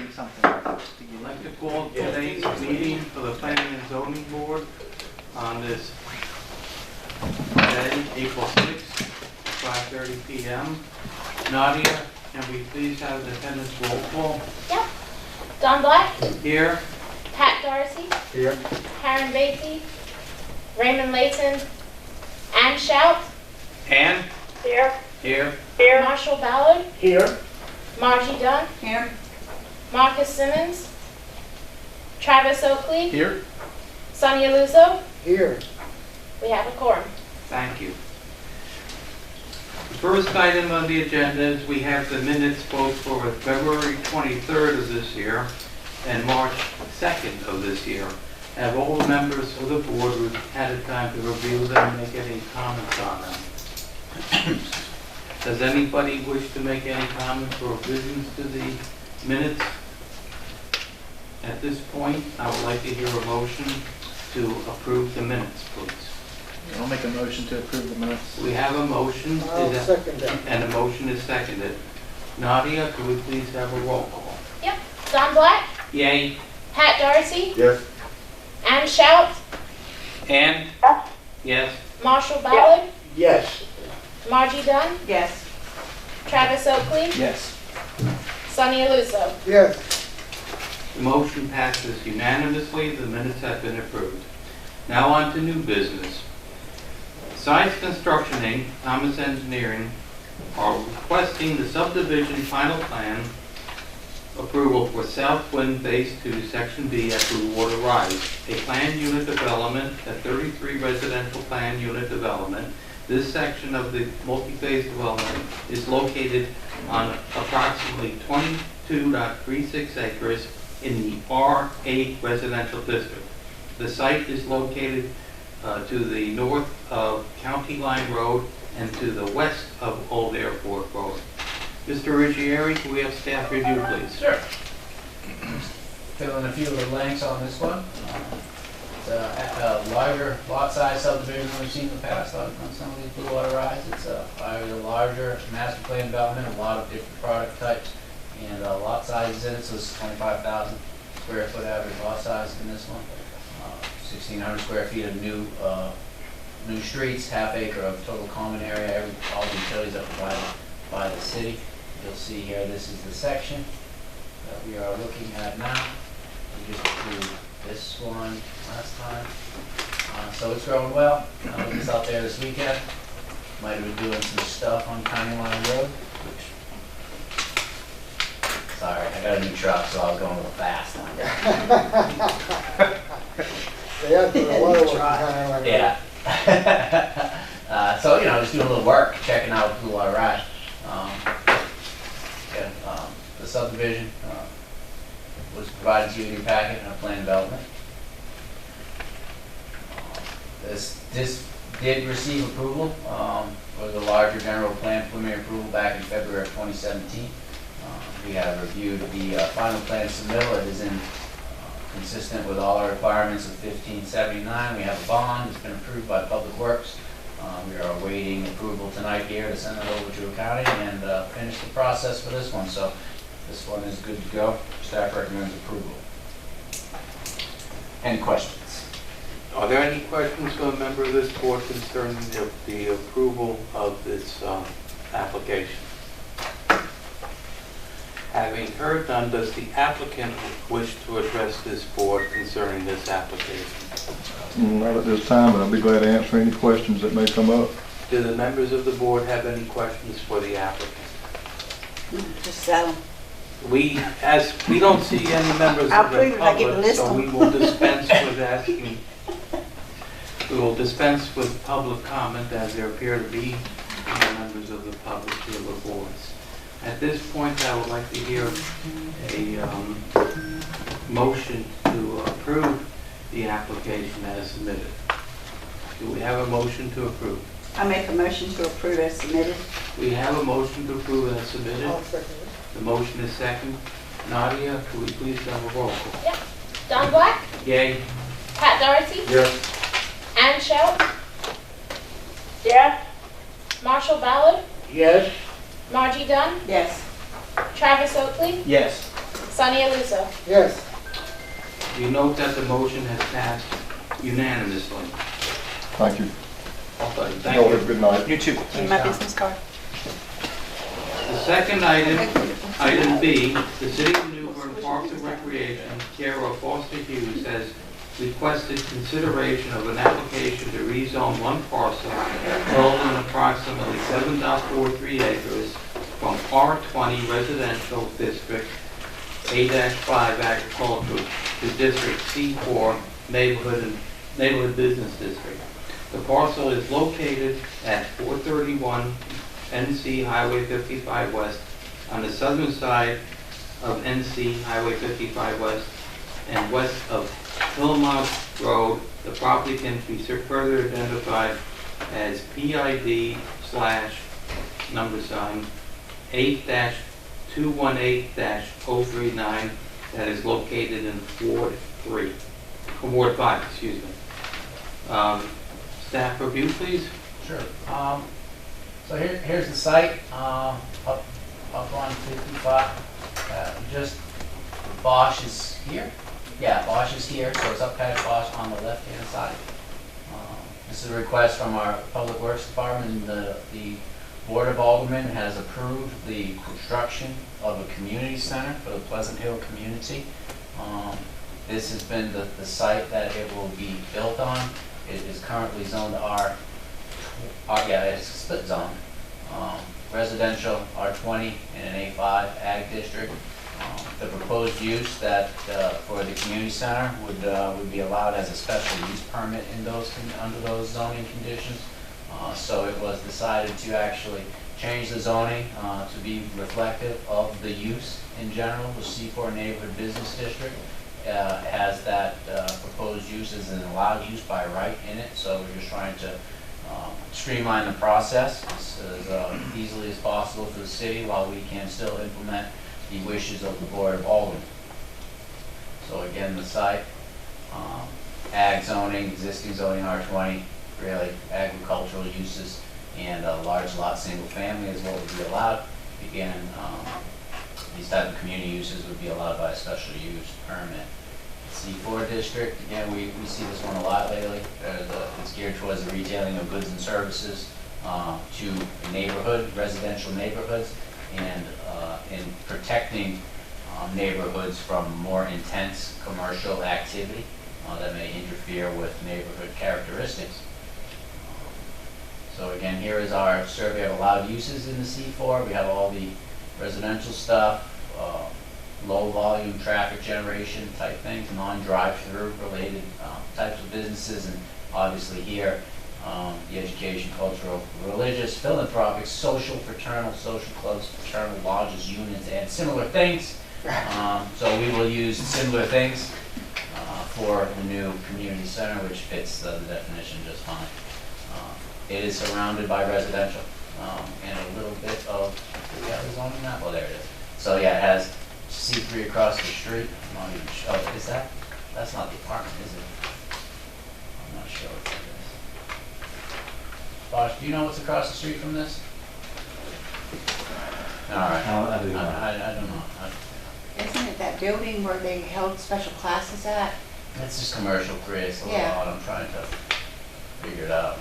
say something. I'd like to call today's meeting for the Planning and Zoning Board on this day, April 6th, 5:30 p.m. Nadia, can we please have the attendance roll call? Yep. Don Black, Here. Pat Darcy, Here. Karen Beatty, Raymond Layton, Ann Shout, Ann? Here. Here. Here. Marshall Ballard, Here. Margie Dunn, Here. Marcus Simmons, Travis Oakley, Here. Sonny Aluzo. Here. We have a quorum. Thank you. The first item on the agenda is we have the minutes both for February 23rd of this year and March 2nd of this year. Have all the members of the board had a time to review them and make any comments on them? Does anybody wish to make any comments or revisions to the minutes? At this point, I would like to hear a motion to approve the minutes, please. I'll make a motion to approve the minutes. We have a motion. I'll second that. And a motion is seconded. Nadia, could we please have a roll call? Yep. Don Black, Yay. Pat Darcy, Yes. Ann Shout, Ann? Yes. Marshall Ballard, Yes. Margie Dunn, Yes. Travis Oakley, Yes. Sonny Aluzo. Yes. The motion passes unanimously. The minutes have been approved. Now on to new business. Sydes Construction, Inc., Thomas Engineering, are requesting the subdivision final plan approval for South Wind Phase 2, Section B at Bluewater Rise, a planned unit development, a 33 residential planned unit development. This section of the multi-phase development is located on approximately 22.36 acres in the R8 residential district. The site is located to the north of County Line Road and to the west of Old Airport Road. Mr. Ruggieri, can we have staff review, please? Sure. Fill in a few of the blanks on this one. It's a larger lot size subdivision than we've seen in the past on some of these Bluewater Rise. It's a larger master plan development, a lot of different product types, and lot sizes in it. So it's 25,000 square foot average lot size in this one. 1,600 square feet of new streets, half acre of total common area. All the utilities are provided by the city. You'll see here, this is the section that we are looking at now. We just approved this one last time. So it's growing well. I was just out there this weekend. Might have been doing some stuff on County Line Road, which, sorry, I got a new truck, so I was going a little fast on that. Yeah, for a lot of work. Yeah. So, you know, just doing a little work, checking out Bluewater Rise. The subdivision was provided to you in your packet in a plan development. This did receive approval for the larger general plan preliminary approval back in February of 2017. We have reviewed the final plan submittal. It is in consistent with all our requirements of 1579. We have a bond. It's been approved by Public Works. We are awaiting approval tonight here to send it over to accounting and finish the process for this one. So this one is good to go. Staff recommends approval. Any questions? Are there any questions from a member of this board concerning the approval of this application? Having heard none, does the applicant wish to address this board concerning this application? Not at this time, but I'll be glad to answer any questions that may come up. Do the members of the board have any questions for the applicant? Just sell them. We don't see any members I'll of the prove it, I get to public, list so them. we will dispense with asking. We will dispense with public comment as there appear to be no members of the public here before us. At this point, I would like to hear a motion to approve the application as submitted. Do we have a motion to approve? I make a motion to approve as submitted. We have a motion to approve as submitted. I'll second it. The motion is second. Nadia, could we please have a roll call? Yep. Don Black, Yay. Pat Darcy, Yes. Ann Shout, Yes. Marshall Ballard, Yes. Margie Dunn, Yes. Travis Oakley, Yes. Sonny Aluso. Yes. You note that the motion has passed unanimously. Thank you. Thank Y'all you. have a good night. You too. In my business card. The second item, item B, the City of New Bern Parks and Recreation, care of Foster Hughes, has requested consideration of an application to rezone one parcel totaling approximately 7.43 acres from R20 Residential District A-5 Agricultural to District C4 Neighborhood Business District. The parcel is located at 431 NC Highway 55 West on the southern side of NC Highway 55 West and west of Hilllmont Road. The property can be further identified as PID/#8-218-039. That is located in Ward 5, excuse me. Staff review, please. Sure. So here's the site, up on 55. Just Bosch is here. Yeah, Bosch is here, so it's up past Bosch on the left-hand side. This is a request from our Public Works Department. The Board of Aldermen has approved the construction of a community center for the Pleasant Hill community. This has been the site that it will be built on. It is currently zoned it's a split zone. Residential R20 and an A5 ag district. The proposed use that for the community center would be allowed as a special use permit in under those zoning conditions. So it was decided to actually change the zoning to be reflective of the use in general. The C4 Neighborhood Business District has that proposed use as an allowed use by right in it. So we're just trying to streamline the process as easily as possible for the city while we can still implement the wishes of the Board of Aldermen. So again, the site, ag zoning, existing zoning R20, really agricultural uses, and a large lot single family is what would be allowed. Again, these type of community uses would be allowed by a special use permit. C4 district, again, we see this one a lot lately. It's geared towards the retailing of goods and services to residential neighborhoods, and in protecting neighborhoods from more intense commercial activity that may interfere with neighborhood characteristics. So again, here is our survey of allowed uses in the C4. We have all the residential stuff, low volume traffic generation type things, non-drive-through related types of businesses, and obviously here the education, cultural, religious, philanthropic, social, fraternal, social clubs, fraternal lodges, unions, and similar things. So we will use similar things for the new community center, which fits the definition just fine. It is surrounded by residential and a little bit of, do we have the zoning map? Oh, there it is. So yeah, it has C3 across the street. I'm not even sure. Oh, is that? That's not the apartment, is it? I'm not sure what that is. Bosch, do you know what's across the street from this? All right. I don't know. Isn't it that building where they held special classes at? It's just commercial, Chris. A little Yeah. odd. I'm trying to figure it out.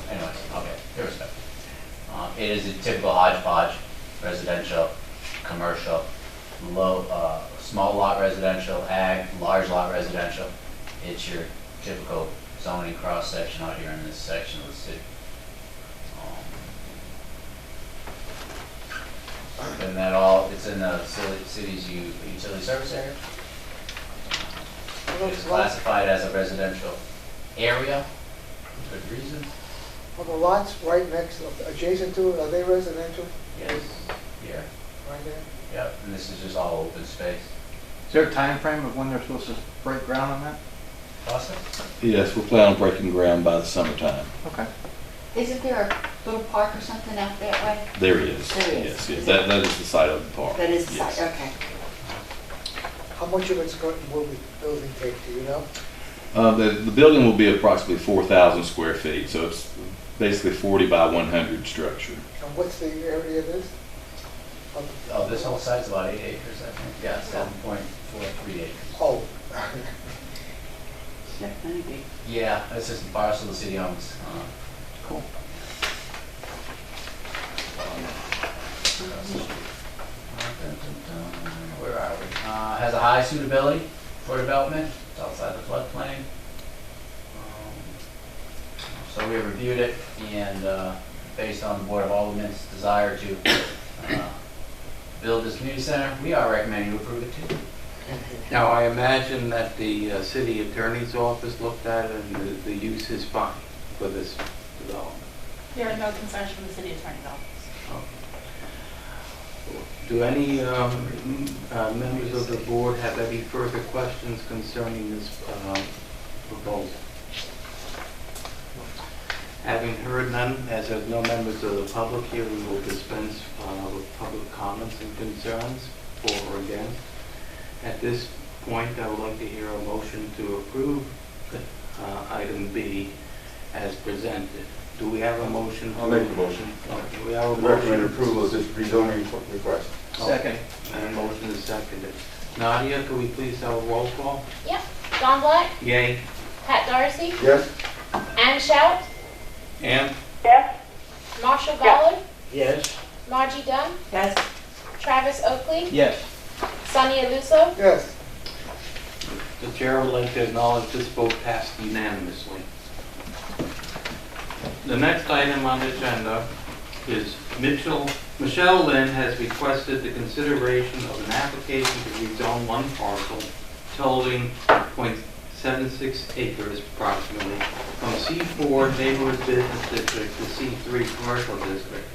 Anyways, okay, irrespective. It is a typical hodgepodge, residential, commercial, small lot residential, ag, large lot residential. It's your typical zoning cross section out here in this section of the city. And that all, it's in the city's utility service area. It's classified as a residential area, for good reason. Well, the lots right next, adjacent to it, are they residential? Yes, here, Right there? yep, and this is just all open space. Is there a time frame of when they're supposed to break ground on that? Austin? Yes, we're planning on breaking ground by the summertime. Okay. Isn't there a little park or something out that way? There is. There is. Yes, yes. That is the site of the park. That is the Yes. site, okay. How much of it's going, will the building take, do you know? The building will be approximately 4,000 square feet, so it's basically 40 by 100 structure. And what's the area of this? Oh, this whole site's about 8 acres, I think. Yeah, 7.43 acres. Oh, Definitely big. Yeah, that's just the parcel the city owns. Cool. Where are we? Has a high suitability for development. It's outside the floodplain. So we reviewed it, and based on the Board of Aldermen's desire to build this community center, we are recommending you approve it too. Now, I imagine that the city attorney's office looked at it and the use is fine for this development. There are no concerns from the city attorney's office. Do any members of the board have any further questions concerning this proposal? Having heard none, as there's no members of the public here, we will dispense with public comments and concerns for or against. At this point, I would like to hear a motion to approve item B as presented. Do we have a motion? I'll make the motion. Do we have a Recommend motion? approval of this rezoning request. Second. And motion is seconded. Nadia, could we please have a roll call? Yep. Don Black, Yay. Pat Darcy, Yes? Ann Shout, And Marshall Goller, yes. Margie Dunn, Yes. Travis Oakley, Yes. Sonny Aluso, Yes. the chair would like to acknowledge this vote passed unanimously. The next item on the agenda is Michelle Lynn has requested the consideration of an application to rezone one parcel totaling .76 acres approximately from C4 Neighborhood Business District to C3 Commercial District.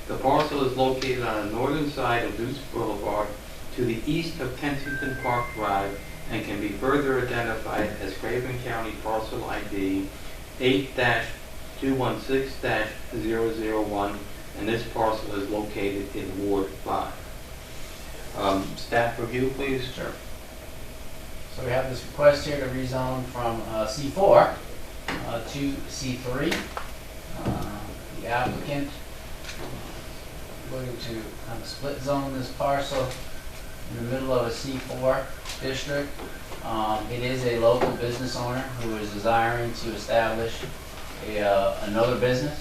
The parcel is located on the northern side of Deuce Boulevard to the east of Kensington Park Drive and can be further identified as Craven County Parcel ID 8-216-001, and this parcel is located in Ward 5. Staff review, please. Sure. So we have this request here to rezone from C4 to C3. The applicant looking to kind of split zone this parcel in the middle of a C4 district. It is a local business owner who is desiring to establish another business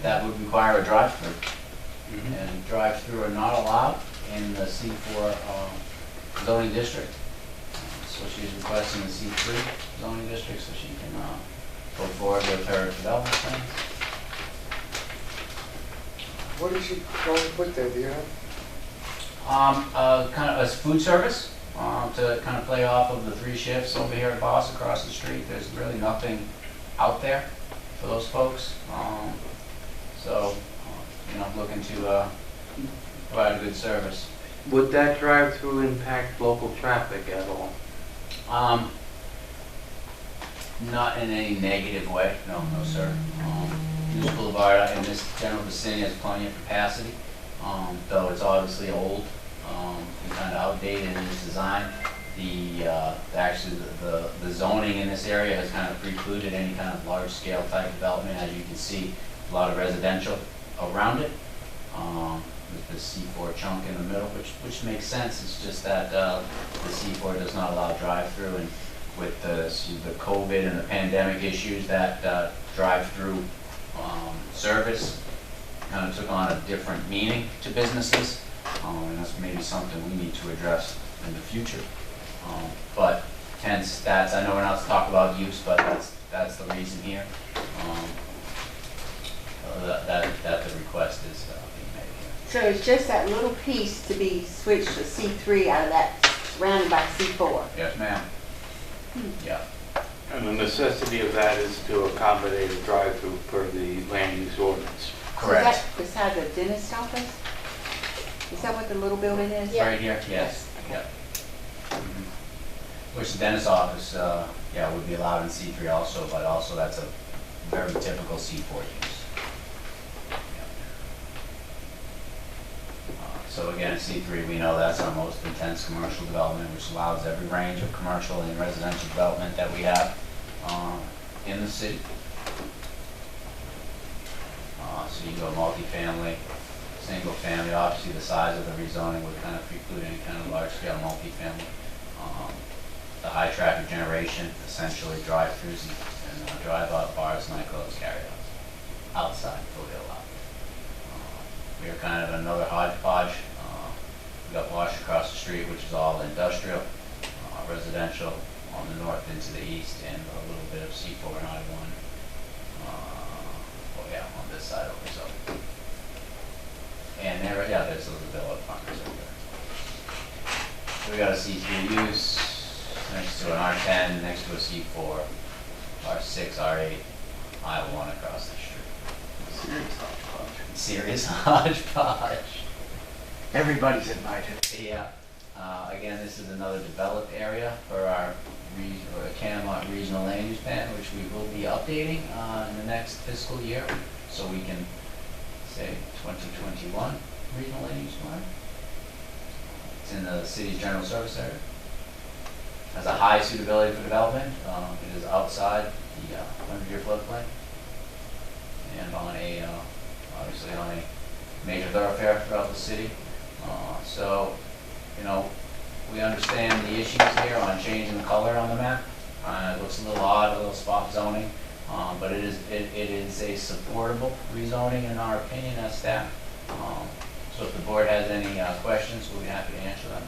that would require a drive-through. And drive-through are not allowed in the C4 zoning district. So she's requesting the C3 zoning district so she can go forward with her development plans. What is she going to put there, do you know? Kind of a food service to kind of play off of the 3 shifts over here at Boss across the street. There's really nothing out there for those folks. Looking to provide a good service. Would that drive-through impact local traffic at all? Not in any negative way, no sir. News Boulevard in this general vicinity has plenty of capacity, though it's obviously old and kind of outdated in its design. Actually the zoning in this area has kind of precluded any kind of large-scale type development. As you can see, a lot of residential around it. With the C4 chunk in the middle, which makes sense. It's just that the C4 does not allow drive-through, and with the COVID and the pandemic issues, that drive-through service kind of took on a different meaning to businesses, and that's maybe something we need to address in the future. But hence, I know we're not to talk about use, but that's the reason here that the request is being made here. So it's just that little piece to be switched to C3 out of that surrounded by C4. Yes, ma'am. Yeah. And the necessity of that is to accommodate a drive-through per the land use ordinance. Correct. Is that beside the dentist office? Is that what the little building is? Yeah. Right here, yes. Yep. Which the dentist office, would be allowed in C3 also, but also that's a very typical C4 use. So again, C3, we know that's our most intense commercial development, which allows every range of commercial and residential development that we have in the city. So you go multifamily, single family. Obviously, the size of the rezoning would kind of preclude any kind of large-scale multifamily. The high traffic generation, essentially drive-throughs and drive-up bars, nightclubs, carry-outs, outside, totally allowed. We are kind of another hodgepodge. We got Wash across the street, which is all industrial, residential on the north into the east, and a little bit of C4 and I-1. Oh yeah, on this side over so. And there, yeah, there's those villa apartments over there. So we got a C3 use next to an R10, next to a C4, R6, R8, I-1 across the street. Serious hodgepodge. Serious hodgepodge. Everybody's invited. Yeah. Again, this is another developed area for our Camelot Regional Land Use Plan, which we will be updating in the next fiscal year, so we can say 2021 Regional Land Use Plan. It's in the city's general service area. Has a high suitability for development. It is outside the 100-year floodplain, and on a obviously on a major thoroughfare throughout the city. So, you know, we understand the issues here on changing the color on the map. It looks a little odd, a little spot zoning, but it is a supportable rezoning in our opinion as staff. So if the board has any questions, we'll be happy to answer them.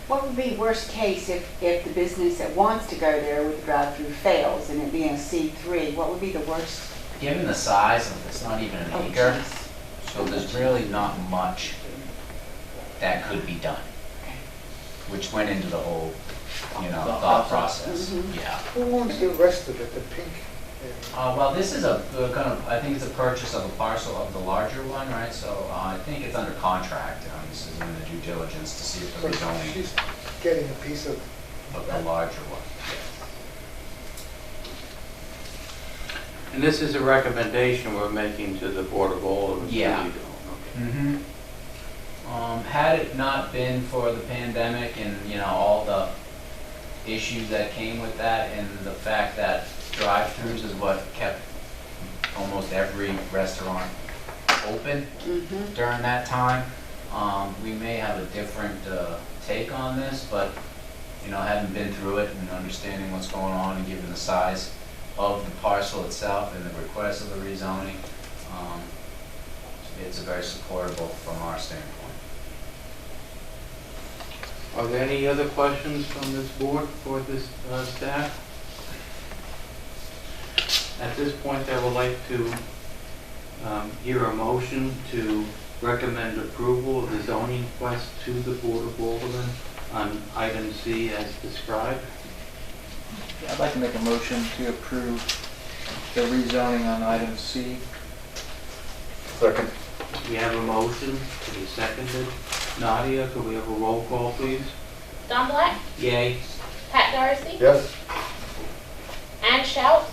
What would be worst case if the business that wants to go there with the drive-through fails and it being a C3? What would be the worst? Given the size of it's not even an Oh, acre, geez. so there's really not much that could be done, which went into the whole, you know, thought process. Mhm. Yeah. Who owns the rest of it, the pink area? Well, this is a kind of, I think it's a purchase of a parcel of the larger one, right? So I think it's under contract. This is in the due diligence to see if the So rezoning she's getting a piece of, of the larger one. And this is a recommendation we're making to the Board of Aldermen. Yeah. Okay. Mm-hmm. Had it not been for the pandemic and, you know, all the issues that came with that, and the fact that drive-throughs is what kept almost every restaurant open Mm-hmm. during that time, we may have a different take on this, but, you know, having been through it and understanding what's going on and given the size of the parcel itself and the request of the rezoning, it's a very supportable from our standpoint. Are there any other questions from this board for this staff? At this point, I would like to hear a motion to recommend approval of the zoning request to the Board of Aldermen on item C as described. I'd like to make a motion to approve the rezoning on item C. Second. We have a motion to be seconded. Nadia, could we have a roll call, please? Don Black, Yay. Pat Darcy, Yes. Ann Shout,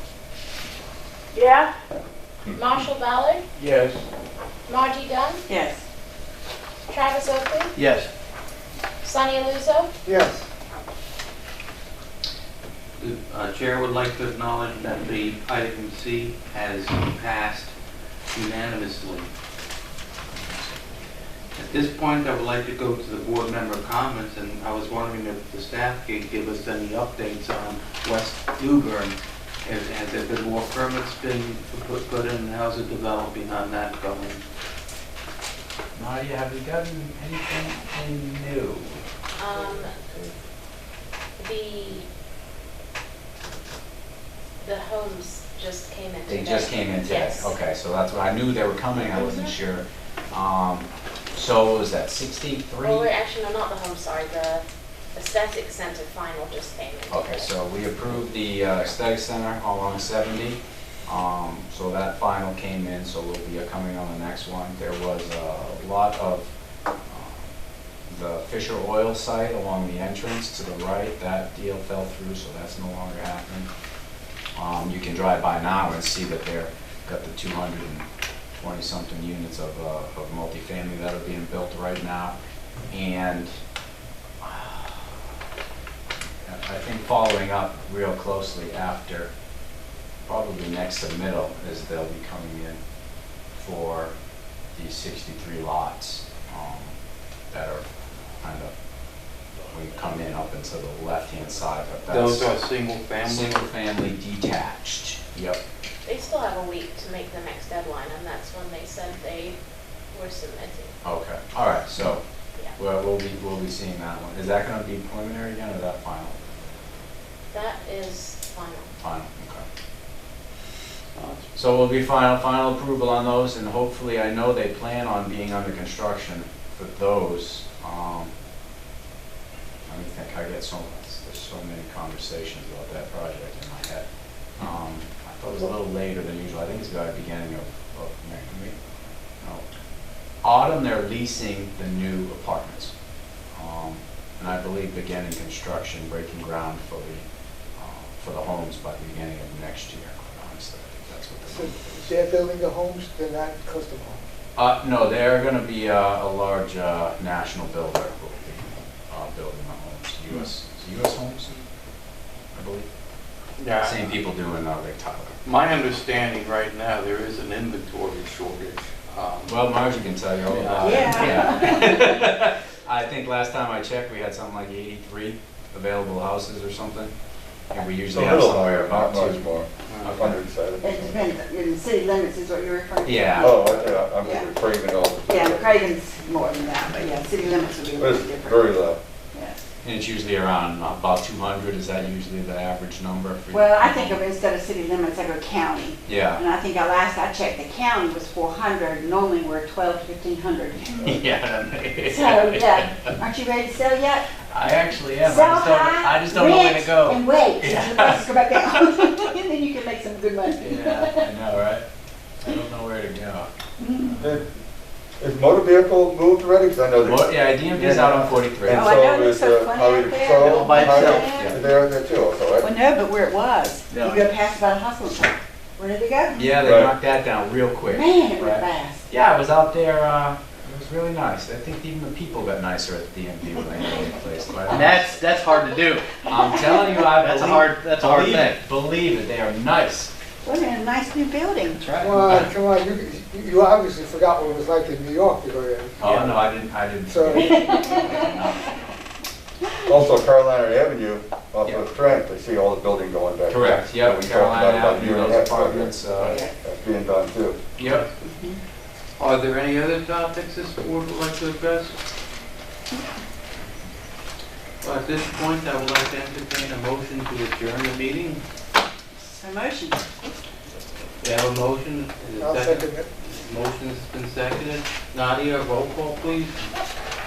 Yeah. Marshall Ballard, Yes. Margie Dunn, Yes. Travis Oakley, Yes. Sonny Aluso, yes, The chair would like to acknowledge that the item C has passed unanimously. At this point, I would like to go to the board member comments, and I was wondering if the staff could give us any updates on West New Bern. Has there been more permits been put in? How's it developing on that going? Nadia, have we gotten anything new? The homes just came in They today. just came in today. Yes. Okay, so that's what I knew they were coming. I wasn't sure. So what was that 63? Well, we're actually, no, not the home, sorry, the aesthetic center final just came in. Okay, today. so we approved the aesthetic center along 70. So that final came in, so we'll be coming on the next one. There was a lot of the Fisher Oil site along the entrance to the right. That deal fell through, so that's no longer happening. You can drive by now and see that they're got the 220-something units of multifamily that are being built right now. And I think following up real closely after probably next submittal is they'll be coming in for these 63 lots that are kind of, when you come in up into the left-hand side, but Those that's are single family? single-family detached. Yep. They still have a week to make the next deadline, and that's when they said they were submitting. Okay. All right. So Yeah. we'll be seeing that one. Is that going to be preliminary again, or is that final? That is final. Final. Okay. So we'll be final approval on those, and hopefully, I know they plan on being under construction for those. Let me think. There's so many conversations about that project in my head. I thought it was a little later than usual. I think it's about the beginning of May. No. Autumn. They're leasing the new apartments, and I believe beginning construction, breaking ground for the homes by the beginning of next year. Quite honestly, I think that's what So they're building the homes, they're not custom homes? No, they're going to be a large national builder who will be building the homes. U.S. Homes, I believe. Yeah. Same people doing Lake Tyler. My understanding right now, there is an inventory shortage. Well, Margie can tell you all about Yeah. it. Yeah. I think last time I checked, we had something like 83 available houses or something. And we usually have somewhere about Not much two. more. Okay. 170. It depends, in the city limits is what you're referring to? Yeah. Oh, I'm Yeah. craving all. Yeah, Craven's more than that, but yeah, city limits would be a But little it's different. very low. Yes. And it's usually around about 200. Is that usually the average number? For Well, I think of instead of city limits, I go county. Yeah. And I think last I checked, the county was 400, normally we're 12 to 1,500. Yeah. So, yeah, aren't you ready to sell yet? I actually am. Sell I just don't know where to rent, go. and wait, Yeah. so the prices go back down. And then you can make some good money. Yeah, I know, right? I don't know where to go. Is motor vehicle moved already? 'Cause I know Well, yeah, DMV's out on 43. And Oh, I know, so there's is so funny Highway out there. Patrol. All by itself. Highway- They're there too, also, Well, right? no, but where it was, you Yeah. go past by the hospital, where did it go? Yeah, they Right. knocked that down real quick. Man, it went Right. fast. Yeah, I was out there, it was really nice. I think even the people got nicer at the DMV when I got in place. Quite And honest. that's hard to do. I'm telling you, That's a hard believe thing. it, believe it, they are nice. Well, they're in a nice new building. That's right. Come on, you obviously forgot what it was like in New York to go there. Oh, no, I didn't. So- Also Carolina Avenue off Yeah. of Trent, I see all the building going back. Correct, Yeah, yep, we talked Carolina about it about a Avenue, year and a those half ago. apartments, That's being done too. yep. Are there any other topics this board would like to address? Well, at this point, I would like to entertain a motion to adjourn the meeting. So motion. We have a motion. Is it I'll second it. Motion's been seconded. Nadia, roll call, please.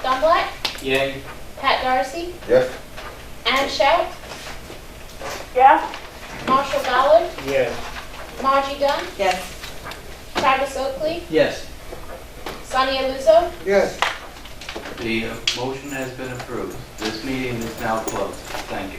Don Black, Yay. Pat Darcy, Yes? Ann Shout, Yeah. Marshall Ballard, Yes. Margie Dunn, Yes. Travis Oakley, Yes. Sonny Aluzo. Yes. The motion has been approved. This meeting is now closed. Thank you.